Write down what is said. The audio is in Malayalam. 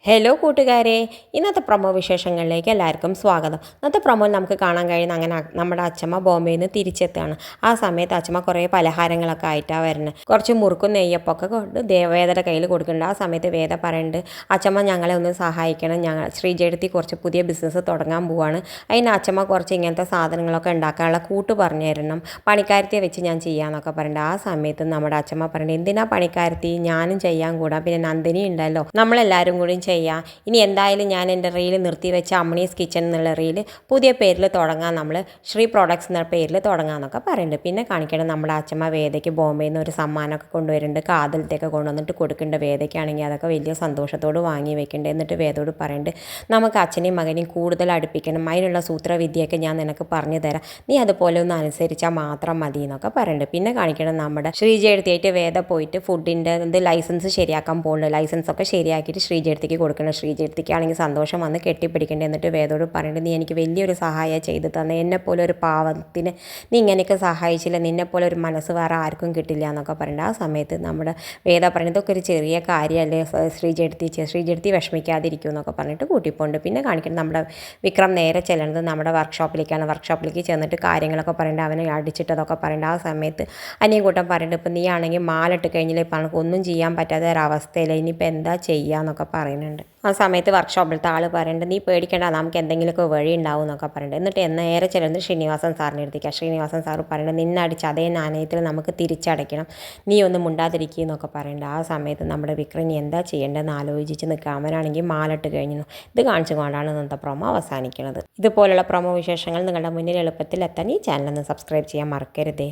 ഹലോ കൂട്ടുകാരെ, ഇന്നത്തെ പ്രൊമോ വിശേഷങ്ങളിലേക്ക് എല്ലാവർക്കും സ്വാഗതം. ഇന്നത്തെ പ്രൊമോയിൽ നമുക്ക് കാണാൻ കഴിയുന്ന അങ്ങനെ നമ്മുടെ അച്ഛമ്മ ബോംബെയിൽ നിന്ന് തിരിച്ചെത്തുകയാണ്. ആ സമയത്ത് അച്ഛമ്മ കുറേ പലഹാരങ്ങളൊക്കെ ആയിട്ടാണ് വരുന്നത്. കുറച്ച് മുറുക്കും നെയ്യപ്പൊക്കെ കൊണ്ട് വേദയുടെ കയ്യിൽ കൊടുക്കുന്നുണ്ട്. ആ സമയത്ത് വേദ പറയുന്നുണ്ട്, അച്ഛമ്മ ഞങ്ങളെ ഒന്ന് സഹായിക്കണം, ഞങ്ങൾ ശ്രീജയടുത്തി കുറച്ച് പുതിയ ബിസിനസ് തുടങ്ങാൻ പോവാണ്. അതിന് അച്ഛമ്മ കുറച്ച് ഇങ്ങനത്തെ സാധനങ്ങളൊക്കെ ഉണ്ടാക്കാനുള്ള കൂട്ട് പറഞ്ഞു തരണം, പണിക്കാരത്തിയെ വെച്ച് ഞാൻ ചെയ്യാമെന്നൊക്കെ പറയുന്നുണ്ട്. ആ സമയത്ത് നമ്മുടെ അച്ഛമ്മ പറയുന്നുണ്ട്, എന്തിനാ പണിക്കാരത്തി, ഞാനും ചെയ്യാൻ കൂടാ, പിന്നെ നന്ദിനി ഉണ്ടല്ലോ, നമ്മളെല്ലാവരും കൂടി ചെയ്യാം. ഇനി എന്തായാലും ഞാൻ എൻ്റെ റീൽ നിർത്തിവെച്ച അമ്മണീസ് കിച്ചൺ എന്നുള്ള റീൽ പുതിയ പേരിൽ തുടങ്ങാം, നമ്മൾ ശ്രീ പ്രോഡക്ട്സ് എന്ന പേരിൽ തുടങ്ങാമെന്നൊക്കെ പറയുന്നുണ്ട്. പിന്നെ കാണിക്കണം നമ്മുടെ അച്ഛമ്മ വേദയ്ക്ക് ബോംബെയിൽ നിന്ന് ഒരു സമ്മാനമൊക്കെ കൊണ്ടുവരുന്നുണ്ട്, കാതിലത്തേക്ക് കൊണ്ടുവന്നിട്ട് കൊടുക്കേണ്ട. വേദയ്ക്കാണെങ്കിൽ അതൊക്കെ വലിയ സന്തോഷത്തോട് വാങ്ങി വെക്കേണ്ടത്. എന്നിട്ട് വേദയോട് പറയുന്നുണ്ട്, നമുക്ക് അച്ഛനെയും മകനെയും കൂടുതൽ അടുപ്പിക്കണം, അതിനുള്ള സൂത്രവിദ്യയൊക്കെ ഞാൻ നിനക്ക് പറഞ്ഞു തരാം, നീ അതുപോലെ ഒന്ന് അനുസരിച്ചാൽ മാത്രം മതി എന്നൊക്കെ പറയുന്നുണ്ട്. പിന്നെ കാണിക്കണം നമ്മുടെ ശ്രീജയടുത്തിയായിട്ട് വേദ പോയിട്ട് ഫുഡിൻ്റെ ലൈസൻസ് ശരിയാക്കാൻ പോകുന്നുണ്ട്. ലൈസൻസൊക്കെ ശരിയാക്കിയിട്ട് ശ്രീജയടുത്തിക്ക് കൊടുക്കണം. ശ്രീജയടുത്തിക്കാണെങ്കിൽ സന്തോഷം വന്ന് കെട്ടിപ്പിടിക്കേണ്ടത്. എന്നിട്ട് വേദോട് പറയുന്നത്, നീ എനിക്ക് വലിയൊരു സഹായം ചെയ്ത് തന്നെ, എന്നെപ്പോലെ ഒരു പാവത്തിന് നീ ഇങ്ങനെയൊക്കെ സഹായിച്ചില്ല, നിന്നെപ്പോലെ ഒരു മനസ്സ് വേറെ ആർക്കും കിട്ടില്ല എന്നൊക്കെ പറയുന്നത്. ആ സമയത്ത് നമ്മുടെ വേദ പറയുന്നത്, ഇതൊക്കെ ഒരു ചെറിയ കാര്യമല്ലേ ശ്രീജയടുത്തി വിഷമിക്കാതിരിക്കും എന്നൊക്കെ പറഞ്ഞിട്ട് കൂട്ടിപ്പോണ്ട്. പിന്നെ കാണിക്കുന്നത് നമ്മുടെ വിക്രം നേരെ ചെല്ലുന്നത് നമ്മുടെ വർക്ക്ഷോപ്പിലേക്കാണ്. വർക്ക്ഷോപ്പിലേക്ക് ചെന്നിട്ട് കാര്യങ്ങളൊക്കെ പറയുന്നുണ്ട്, അവനെ അടിച്ചിട്ടതൊക്കെ പറയുന്നുണ്ട്. ആ സമയത്ത് അനിയും കൂട്ടം പറയുന്നുണ്ട്, ഇപ്പം നീ ആണെങ്കിൽ മാലിട്ട് കഴിഞ്ഞാൽ ഇപ്പം നമുക്ക് ഒന്നും ചെയ്യാൻ പറ്റാത്ത ഒരവസ്ഥയില്ല, ഇനിയിപ്പോൾ എന്താ ചെയ്യുക എന്നൊക്കെ പറയുന്നുണ്ട്. ആ സമയത്ത് വർക്ക്ഷോപ്പിലത്തെ ആൾ പറയുന്നുണ്ട്, നീ പേടിക്കേണ്ട, നമുക്ക് എന്തെങ്കിലുമൊക്കെ വഴി ഉണ്ടാവും എന്നൊക്കെ പറയുന്നുണ്ട്. എന്നിട്ട് നേരെ ചെല്ലുന്നത് ശ്രീനിവാസൻ സാറിനെ എടുത്തിക്കുക. ശ്രീനിവാസൻ സാറ് പറയുന്നുണ്ട്, നിന്നടിച്ച് അതേ നാണയത്തിൽ നമുക്ക് തിരിച്ചടയ്ക്കണം, നീ ഒന്നും മുണ്ടാതിരിക്കുക എന്നൊക്കെ പറയുന്നുണ്ട്. ആ സമയത്ത് നമ്മുടെ വിക്രം എന്താ ചെയ്യേണ്ടതെന്ന് ആലോചിച്ച് നിൽക്കുക. അവനാണെങ്കിൽ മാലിട്ട് കഴിഞ്ഞു. ഇത് കാണിച്ചു കൊണ്ടാണ് ഇന്നത്തെ പ്രൊമോ അവസാനിക്കുന്നത്. ഇതുപോലുള്ള പ്രൊമോ വിശേഷങ്ങൾ നിങ്ങളുടെ മുന്നിൽ എളുപ്പത്തിൽ എത്താൻ ഈ ചാനലൊന്ന് സബ്സ്ക്രൈബ് ചെയ്യാൻ മറക്കരുതേ.